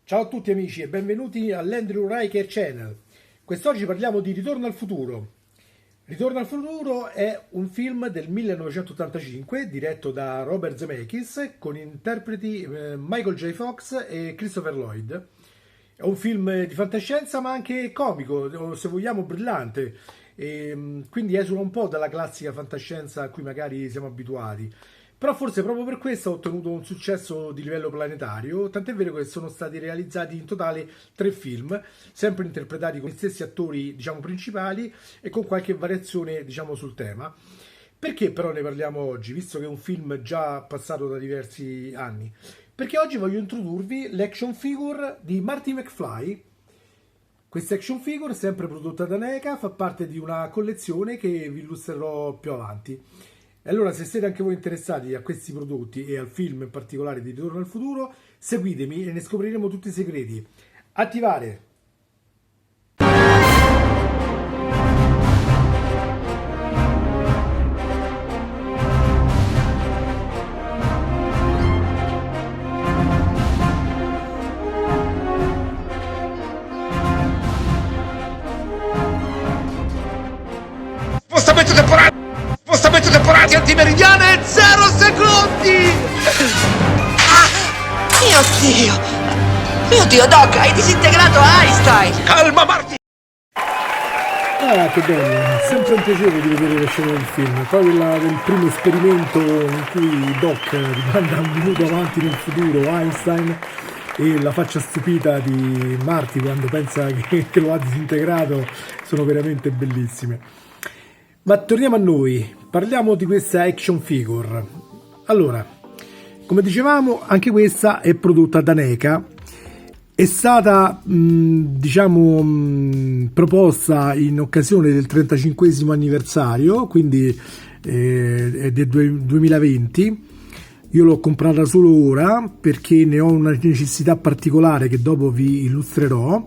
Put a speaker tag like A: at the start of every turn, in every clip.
A: Ciao a tutti amici e benvenuti all'Andrew Riker Channel. Quest'oggi parliamo di Ritorno al futuro. Ritorno al futuro è un film del 1985 diretto da Robert Zemeckis con interpreti Michael J. Fox e Christopher Lloyd. È un film di fantascienza ma anche comico, o se vogliamo brillante, e quindi esula un po' dalla classica fantascienza a cui magari siamo abituati. Però forse proprio per questo ha ottenuto un successo di livello planetario, tant'è vero che sono stati realizzati in totale 3 film, sempre interpretati con gli stessi attori, diciamo, principali e con qualche variazione, diciamo, sul tema. Perché però ne parliamo oggi, visto che è un film già passato da diversi anni? Perché oggi voglio introdurvi l'action figure di Marty McFly. Questa action figure, sempre prodotta da NECA, fa parte di una collezione che vi illustrerò più avanti. E allora, se siete anche voi interessati a questi prodotti e al film in particolare di Ritorno al futuro, seguitemi e ne scopriremo tutti i segreti. Attivare!
B: Spostamento temporale! Spostamento temporale antimeridiane 0 secondi!
C: Mio Dio! Mio Dio, Doc, hai disintegrato Einstein!
B: Calma, Marty!
A: Ah, che bello! Sempre un piacere di vedere le scene del film. Poi quella del primo esperimento in cui Doc rimanda un minuto avanti nel futuro Einstein e la faccia stupita di Marty quando pensa che lo ha disintegrato sono veramente bellissime. Ma torniamo a noi, parliamo di questa action figure. Allora, come dicevamo, anche questa è prodotta da NECA, è stata proposta in occasione del 35esimo anniversario, quindi è del 2020. Io l'ho comprata solo ora perché ne ho una necessità particolare che dopo vi illustrerò.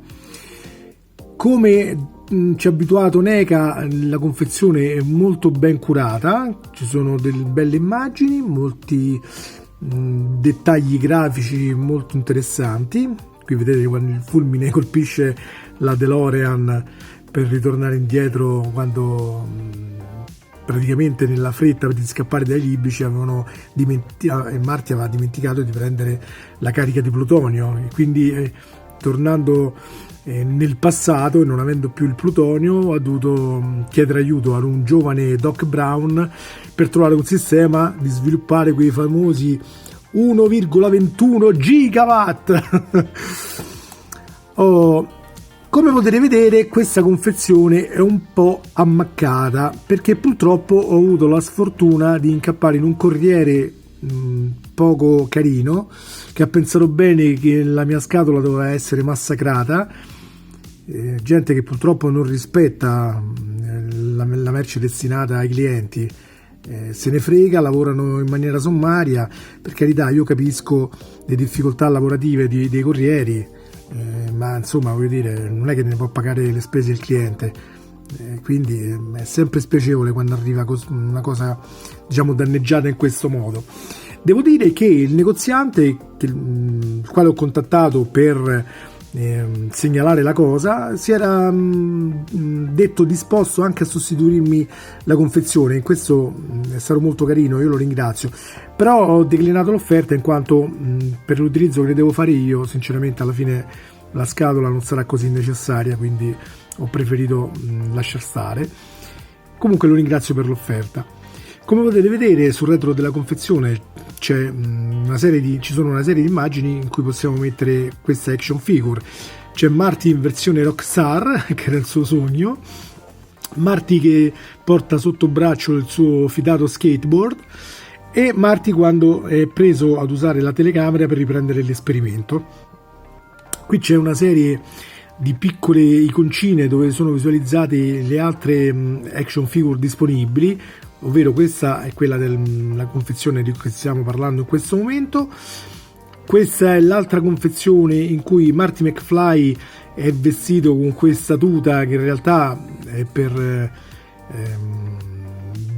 A: Come ci ha abituato NECA, la confezione è molto ben curata, ci sono delle belle immagini, molti dettagli grafici molto interessanti. Qui vedete quando il fulmine colpisce la DeLorean per ritornare indietro, quando praticamente nella fretta di scappare dai libici e Marty aveva dimenticato di prendere la carica di plutonio, e quindi tornando nel passato e non avendo più il plutonio ha dovuto chiedere aiuto ad un giovane Doc Brown per trovare un sistema di sviluppare quei famosi 1,21 gigawatt. Come potete vedere, questa confezione è un po' ammaccata perché purtroppo ho avuto la sfortuna di incappare in un corriere poco carino, che ha pensato bene che la mia scatola doveva essere massacrata. Gente che purtroppo non rispetta la merce destinata ai clienti, se ne frega, lavorano in maniera sommaria. Per carità, io capisco le difficoltà lavorative dei corrieri, ma insomma, voglio dire, non è che ne può pagare le spese il cliente, quindi è sempre spiacevole quando arriva una cosa, diciamo, danneggiata in questo modo. Devo dire che il negoziante, il quale ho contattato per segnalare la cosa, si era detto disposto anche a sostituirmi la confezione. In questo è stato molto carino, io lo ringrazio, però ho declinato l'offerta in quanto per l'utilizzo che ne devo fare io, sinceramente alla fine la scatola non sarà così necessaria, quindi ho preferito lasciar stare. Comunque lo ringrazio per l'offerta. Come potete vedere, sul retro della confezione ci sono una serie di immagini in cui possiamo mettere questa action figure. C'è Marty in versione rockstar, che era il suo sogno, Marty che porta sotto braccio il suo fidato skateboard, e Marty quando è preso ad usare la telecamera per riprendere l'esperimento. Qui c'è una serie di piccole iconcine dove sono visualizzate le altre action figure disponibili, ovvero questa è quella della confezione di cui stiamo parlando in questo momento. Questa è l'altra confezione in cui Marty McFly è vestito con questa tuta che in realtà è per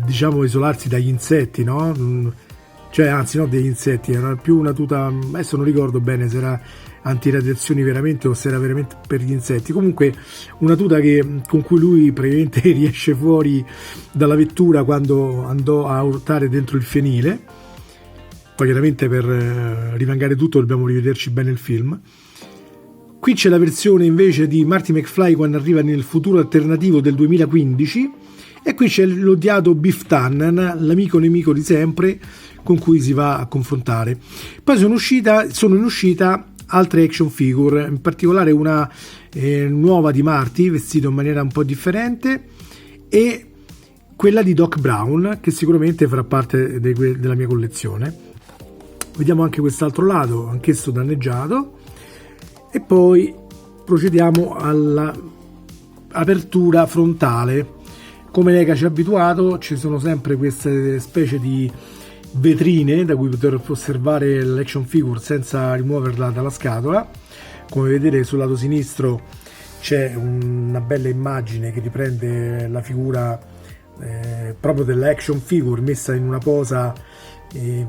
A: diciamo isolarsi dagli insetti, no? Cioè, anzi, no, degli insetti, era più una tuta, adesso non ricordo bene se era antiradiazioni veramente o se era veramente per gli insetti. Comunque una tuta con cui lui praticamente riesce fuori dalla vettura quando andò a urtare dentro il fienile. Poi chiaramente per rivangare tutto dobbiamo rivederci bene il film. Qui c'è la versione invece di Marty McFly quando arriva nel futuro alternativo del 2015, e qui c'è l'odiato Biff Tannen, l'amico nemico di sempre con cui si va a confrontare. Poi sono in uscita altre action figure, in particolare una nuova di Marty vestito in maniera un po' differente, e quella di Doc Brown, che sicuramente farà parte della mia collezione. Vediamo anche quest'altro lato, anch'esso danneggiato. E poi procediamo all'apertura frontale. Come Lega ci ha abituato, ci sono sempre queste specie di vetrine da cui poter osservare l'action figure senza rimuoverla dalla scatola. Come vedete sul lato sinistro c'è una bella immagine che riprende la figura proprio dell'action figure messa in una posa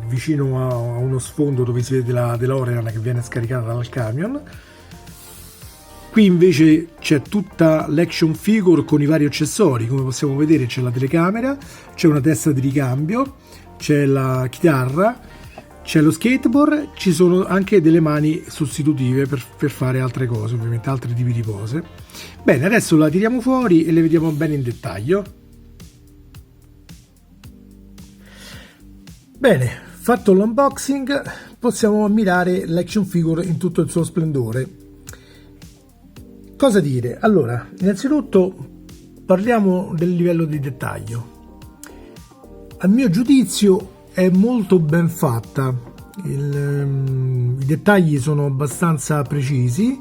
A: vicino a uno sfondo dove si vede la DeLorean che viene scaricata dal camion. Qui invece c'è tutta l'action figure con i vari accessori. Come possiamo vedere c'è la telecamera, c'è una testa di ricambio, c'è la chitarra, c'è lo skateboard, ci sono anche delle mani sostitutive per fare altre cose, ovviamente altri tipi di pose. Bene, adesso la tiriamo fuori e le vediamo bene in dettaglio. Bene, fatto l'unboxing possiamo ammirare l'action figure in tutto il suo splendore. Cosa dire? Allora, innanzitutto parliamo del livello di dettaglio. A mio giudizio è molto ben fatta, i dettagli sono abbastanza precisi,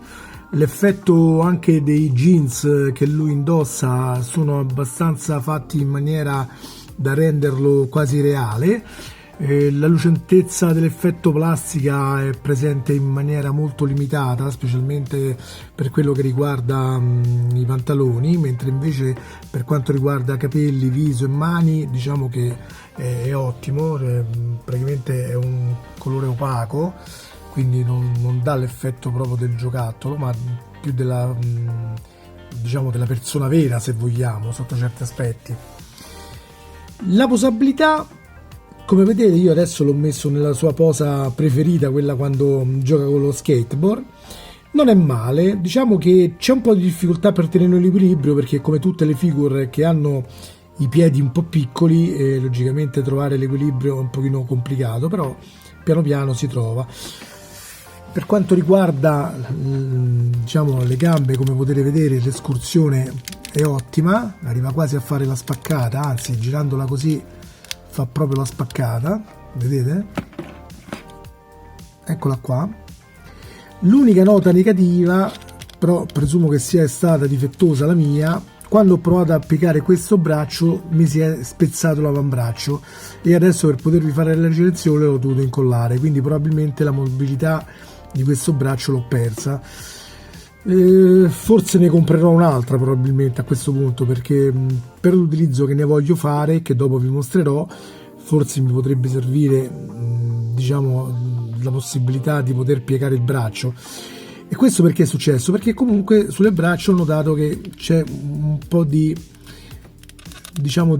A: l'effetto anche dei jeans che lui indossa sono abbastanza fatti in maniera da renderlo quasi reale. La lucentezza dell'effetto plastica è presente in maniera molto limitata, specialmente per quello che riguarda i pantaloni, mentre invece per quanto riguarda capelli, viso e mani diciamo che è ottimo. Praticamente è un colore opaco, quindi non dà l'effetto proprio del giocattolo, ma più della persona vera, se vogliamo, sotto certi aspetti. La posabilità, come vedete, io adesso l'ho messo nella sua posa preferita, quella quando gioca con lo skateboard. Non è male, diciamo che c'è un po' di difficoltà per tenere l'equilibrio, perché come tutte le figure che hanno i piedi un po' piccoli, logicamente trovare l'equilibrio è un pochino complicato, però piano piano si trova. Per quanto riguarda le gambe, come potete vedere, l'escursione è ottima, arriva quasi a fare la spaccata, anzi girandola così fa proprio la spaccata, vedete? Eccola qua. L'unica nota negativa, però presumo che sia stata difettosa la mia, quando ho provato a piegare questo braccio mi si è spezzato l'avambraccio e adesso per potervi fare la recensione l'ho dovuto incollare, quindi probabilmente la mobilità di questo braccio l'ho persa. Forse ne comprerò un'altra probabilmente a questo punto, perché per l'utilizzo che ne voglio fare, che dopo vi mostrerò, forse mi potrebbe servire la possibilità di poter piegare il braccio. E questo perché è successo? Perché comunque sulle braccia ho notato che c'è un po' di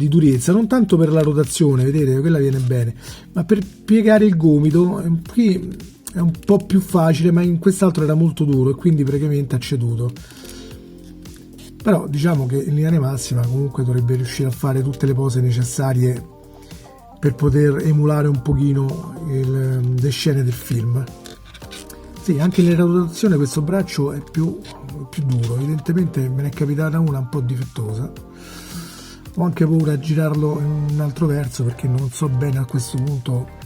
A: durezza, non tanto per la rotazione, vedete, quella viene bene, ma per piegare il gomito qui è un po' più facile, ma in quest'altro era molto duro e quindi praticamente ha ceduto. Però diciamo che in linea di massima comunque dovrebbe riuscire a fare tutte le pose necessarie per poter emulare un pochino le scene del film. Sì, anche nella rotazione questo braccio è più duro, evidentemente me ne è capitata una un po' difettosa. Ho anche paura a girarlo in un altro verso, perché non so bene a questo punto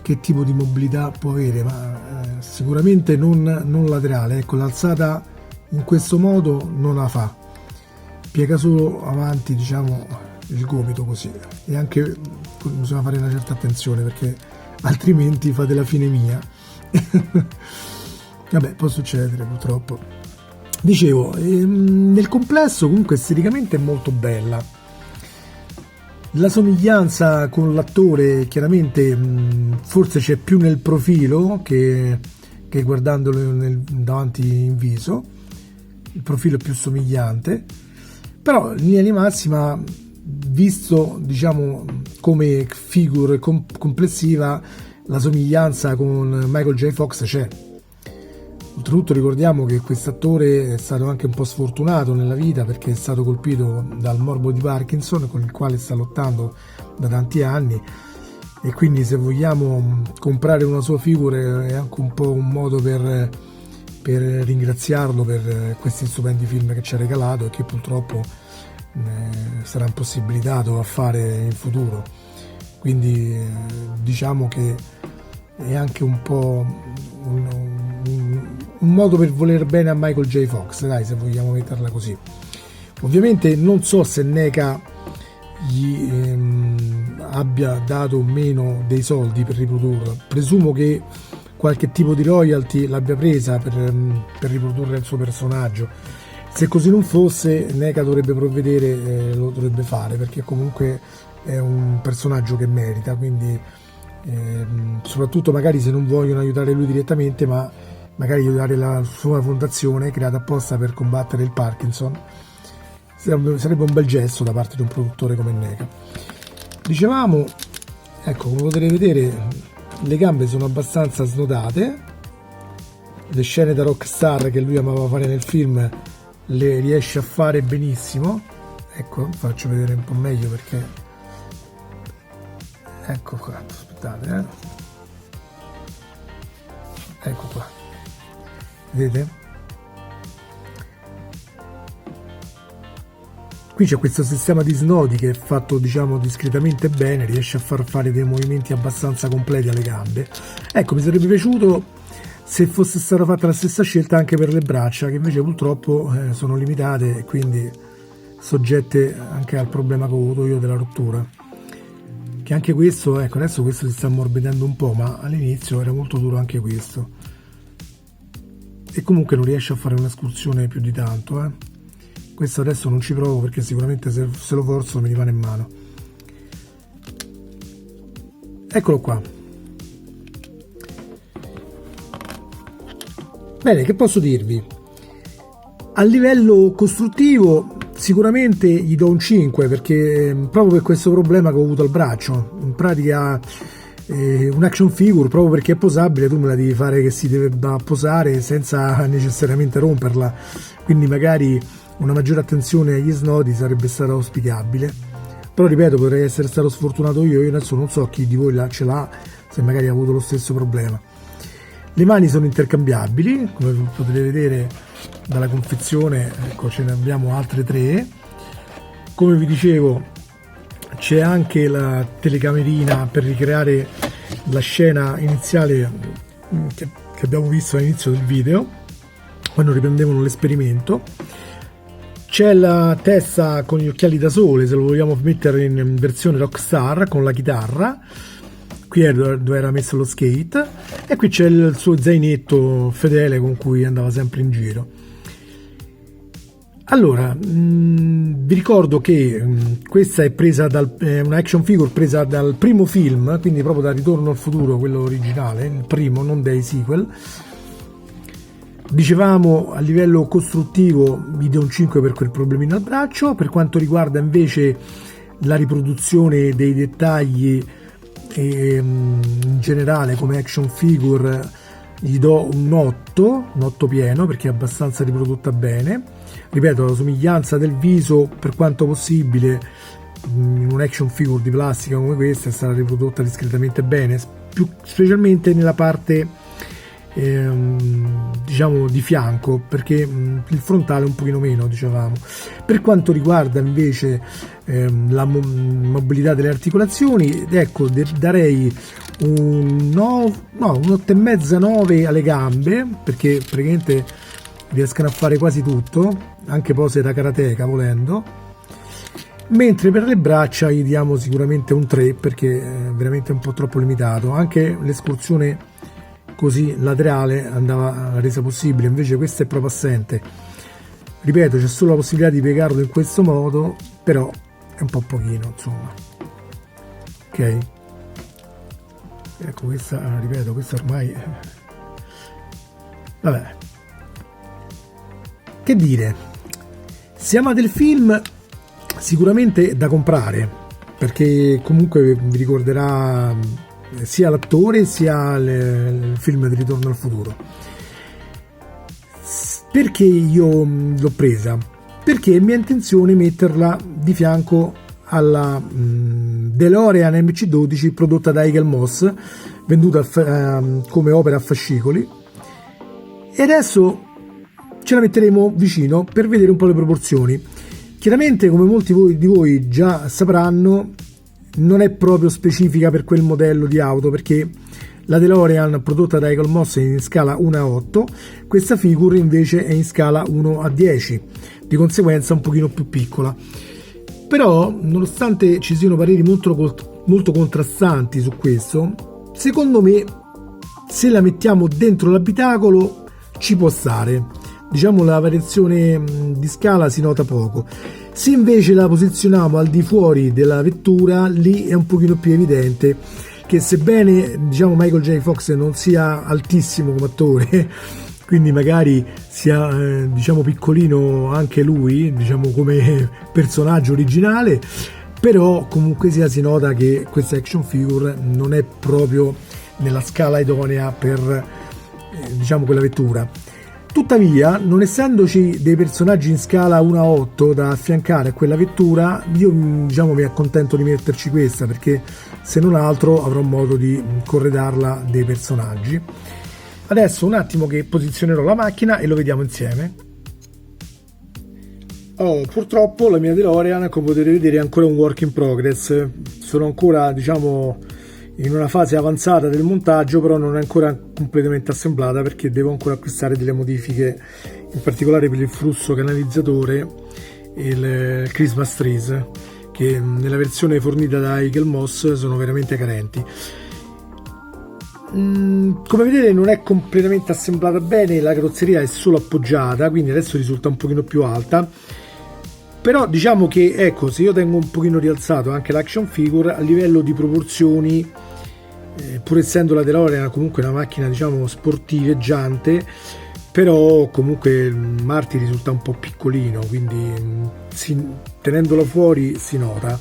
A: che tipo di mobilità può avere, ma sicuramente non laterale. Ecco, l'alzata in questo modo non la fa, piega solo avanti il gomito così, e anche bisogna fare una certa attenzione, perché altrimenti fate la fine mia. Vabbè, può succedere purtroppo. Dicevo, nel complesso comunque esteticamente è molto bella. La somiglianza con l'attore chiaramente forse c'è più nel profilo che che guardandolo davanti in viso, il profilo è più somigliante, però in linea di massima, visto diciamo come figure complessiva, la somiglianza con Michael J. Fox c'è. Oltretutto ricordiamo che quest'attore è stato anche un po' sfortunato nella vita, perché è stato colpito dal morbo di Parkinson, con il quale sta lottando da tanti anni, e quindi se vogliamo comprare una sua figura è anche un po' un modo per ringraziarlo per questi stupendi film che ci ha regalato e che purtroppo sarà impossibilitato a fare in futuro. Quindi diciamo che è anche un po' un modo per voler bene a Michael J. Fox, dai, se vogliamo metterla così. Ovviamente non so se NECA gli abbia dato o meno dei soldi per riprodurlo, presumo che qualche tipo di royalty l'abbia presa per riprodurre il suo personaggio. Se così non fosse, NECA dovrebbe provvedere, lo dovrebbe fare, perché comunque è un personaggio che merita, quindi soprattutto magari se non vogliono aiutare lui direttamente, ma magari aiutare la sua fondazione creata apposta per combattere il Parkinson, sarebbe un bel gesto da parte di un produttore come NECA. Dicevamo, ecco, come potete vedere, le gambe sono abbastanza snodate, le scene da rockstar che lui amava fare nel film le riesce a fare benissimo. Ecco, faccio vedere un po' meglio perché, ecco qua, aspettate, ecco qua, vedete? Qui c'è questo sistema di snodi che è fatto, diciamo, discretamente bene, riesce a far fare dei movimenti abbastanza completi alle gambe. Ecco, mi sarebbe piaciuto se fosse stata fatta la stessa scelta anche per le braccia, che invece purtroppo sono limitate e quindi soggette anche al problema che ho avuto io della rottura. Che anche questo, ecco, adesso questo si sta ammorbidendo un po', ma all'inizio era molto duro anche questo. E comunque non riesce a fare un'escursione più di tanto, Questo adesso non ci provo perché sicuramente se lo forzo mi rimane in mano. Eccolo qua. Bene, che posso dirvi? A livello costruttivo sicuramente gli do un 5, perché proprio per questo problema che ho avuto al braccio, in pratica un action figure, proprio perché è posabile, tu me la devi fare che si deve posare senza necessariamente romperla, quindi magari una maggiore attenzione agli snodi sarebbe stata auspicabile. Però ripeto, potrei essere stato sfortunato io adesso non so chi di voi ce l'ha, se magari ha avuto lo stesso problema. Le mani sono intercambiabili, come potete vedere dalla confezione, ecco, ce ne abbiamo altre 3. Come vi dicevo, c'è anche la telecamerina per ricreare la scena iniziale che abbiamo visto all'inizio del video, quando riprendevano l'esperimero. C'è la testa con gli occhiali da sole, se lo vogliamo mettere in versione rockstar, con la chitarra. Qui è dove era messo lo skate, e qui c'è il suo zainetto fedele con cui andava sempre in giro. Allora, vi ricordo che questa è presa una action figure presa dal primo film, quindi proprio da Ritorno al futuro, quello originale, il primo, non dei sequel. Dicevamo, a livello costruttivo vi do un 5 per quel problemino al braccio. Per quanto riguarda invece la riproduzione dei dettagli e in generale come action figure gli do un 8 pieno, perché è abbastanza riprodotta bene. Ripeto, la somiglianza del viso, per quanto possibile, in un action figure di plastica come questa è stata riprodotta discretamente bene, specialmente nella parte diciamo di fianco, perché il frontale un pochino meno, dicevamo. Per quanto riguarda invece la mobilità delle articolazioni, ecco, darei un 8,5-9 alle gambe, perché praticamente riescono a fare quasi tutto, anche pose da karateka volendo. Mentre per le braccia gli diamo sicuramente un 3, perché è veramente un po' troppo limitato. Anche l'escursione così laterale andava resa possibile, invece questa è proprio assente. Ripeto, c'è solo la possibilità di piegarlo in questo modo, però è un po' pochino, insomma. Ok, ecco, questa, ripeto, questa ormai Vabbè, che dire, se amate il film sicuramente è da comprare, perché comunque vi ricorderà sia l'attore sia il film di Ritorno al futuro. Perché io l'ho presa? Perché è mia intenzione metterla di fianco alla DeLorean MC12 prodotta da Eagle Moss, venduta come opera a fascicoli, e adesso ce la metteremo vicino per vedere un po' le proporzioni. Chiaramente, come molti di voi già sapranno, non è proprio specifica per quel modello di auto, perché la DeLorean prodotta da Eagle Moss è in scala 1:8, questa figure invece è in scala 1:10, di conseguenza un pochino più piccola. Però, nonostante ci siano pareri molto contrastanti su questo, secondo me se la mettiamo dentro l'abitacolo ci può stare. Diciamo, la variazione di scala si nota poco. Se invece la posizioniamo al di fuori della vettura, lì è un pochino più evidente che, sebbene diciamo Michael J. Fox non sia altissimo come attore, quindi magari sia diciamo piccolino anche lui, diciamo come personaggio originale, però comunque sia si nota che questa action figure non è proprio nella scala idonea per diciamo quella vettura. Tuttavia, non essendoci dei personaggi in scala 1:8 da affiancare a quella vettura, io diciamo mi accontento di metterci questa, perché se non altro avrò modo di corredarla dei personaggi. Adesso un attimo che posizionerò la macchina e lo vediamo insieme. Purtroppo la mia DeLorean, come potete vedere, è ancora un work in progress. Sono ancora diciamo in una fase avanzata del montaggio, però non è ancora completamente assemblata, perché devo ancora acquistare delle modifiche, in particolare per il flusso canalizzatore e il Christmas trees, che nella versione fornita da Eagle Moss sono veramente carenti. Come vedete non è completamente assemblata bene, la carrozzeria è solo appoggiata, quindi adesso risulta un pochino più alta, però diciamo che ecco, se io tengo un pochino rialzato anche l'action figure a livello di proporzioni, pur essendo la DeLorean comunque una macchina diciamo sportiveggiante, però comunque il Marty risulta un po' piccolino, quindi tenendolo fuori si nota.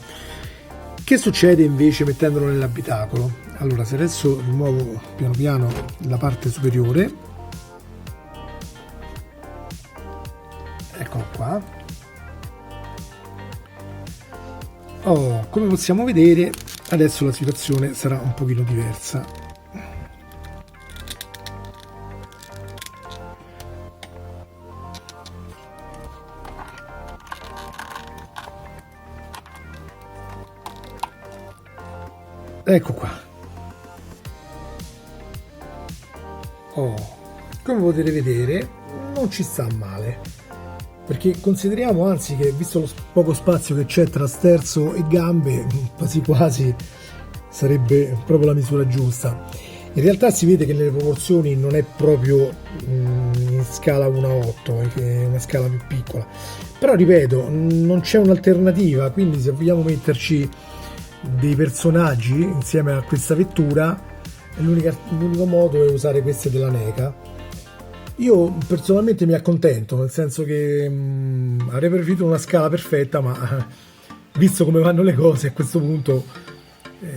A: Che succede invece mettendolo nell'abitacolo? Allora, se adesso rimuovo piano piano la parte superiore, eccolo qua. Come possiamo vedere adesso la situazione sarà un pochino diversa. Ecco qua. Come potete vedere non ci sta male, perché consideriamo anzi che, visto lo poco spazio che c'è tra sterzo e gambe, quasi quasi sarebbe proprio la misura giusta. In realtà si vede che nelle proporzioni non è proprio in scala 1:8, è una scala più piccola, però ripeto, non c'è un'alternativa, quindi se vogliamo metterci dei personaggi insieme a questa vettura, l'unico modo è usare queste della NECA. Io personalmente mi accontento, nel senso che avrei preferito una scala perfetta, ma visto come vanno le cose a questo punto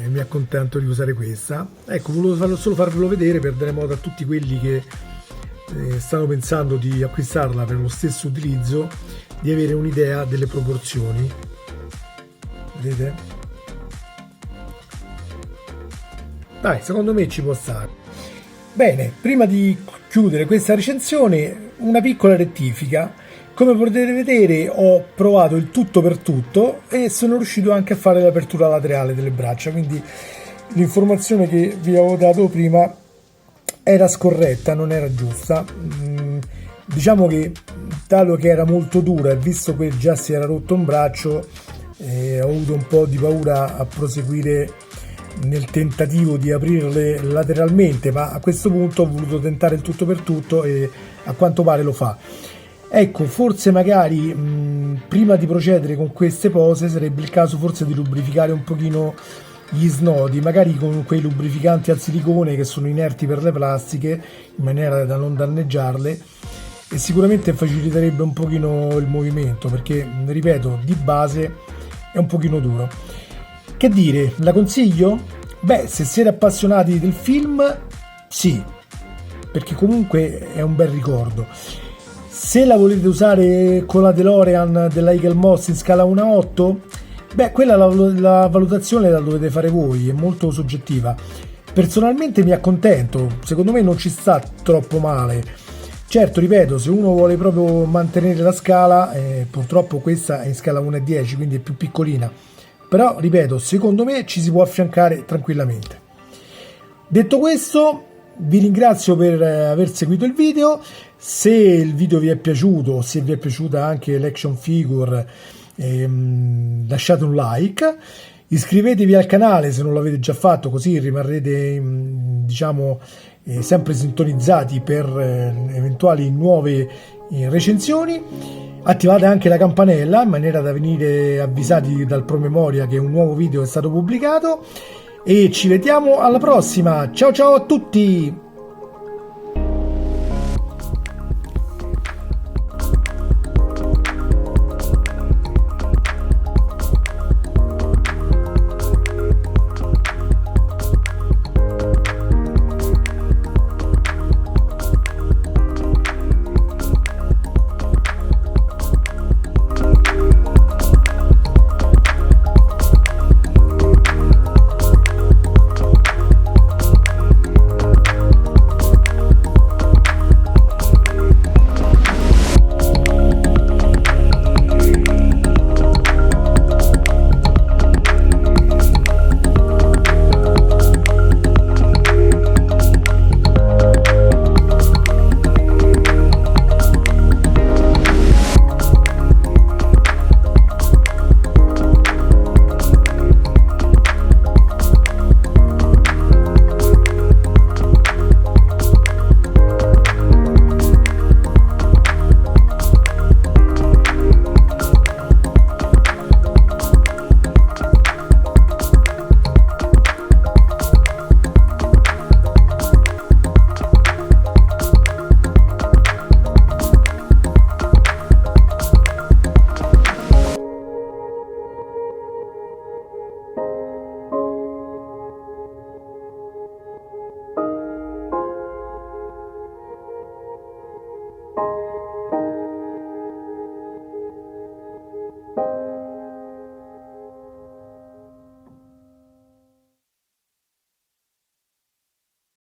A: mi accontento di usare questa. Ecco, volevo solo farvelo vedere per dare modo a tutti quelli che stanno pensando di acquistarla per lo stesso utilizzo di avere un'idea delle proporzioni. Vedete? Dai, secondo me ci può stare. Bene, prima di chiudere questa recensione, una piccola rettifica. Come potete vedere, ho provato il tutto per tutto e sono riuscito anche a fare l'apertura laterale delle braccia, quindi l'informazione che vi avevo dato prima era scorretta, non era giusta. Diciamo che, dato che era molto dura e visto che già si era rotto un braccio, ho avuto un po' di paura a proseguire nel tentativo di aprirle lateralmente, ma a questo punto ho voluto tentare il tutto per tutto e a quanto pare lo fa. Ecco, forse magari prima di procedere con queste pose sarebbe il caso forse di lubrificare un pochino gli snodi, magari con quei lubrificanti al silicone che sono inerti per le plastiche, in maniera da non danneggiarle, e sicuramente faciliterebbe un pochino il movimento, perché ripeto, di base è un pochino duro. Che dire, la consiglio? Beh, se siete appassionati del film, sì, perché comunque è un bel ricordo. Se la volete usare con la DeLorean della Eagle Moss in scala 1 a 8, beh, quella la valutazione la dovete fare voi, è molto soggettiva. Personalmente mi accontento, secondo me non ci sta troppo male. Certo, ripeto, se uno vuole proprio mantenere la scala, purtroppo questa è in scala 1 a 10, quindi è più piccolina. Però, ripeto, secondo me ci si può affiancare tranquillamente. Detto questo, vi ringrazio per aver seguito il video. Se il video vi è piaciuto, se vi è piaciuta anche l'action figure, lasciate un like, iscrivetevi al canale se non l'avete già fatto, così rimarrete diciamo sempre sintonizzati per eventuali nuove recensioni. Attivate anche la campanella in maniera da venire avvisati dal promemoria che un nuovo video è stato pubblicato, e ci vediamo alla prossima. Ciao ciao a tutti!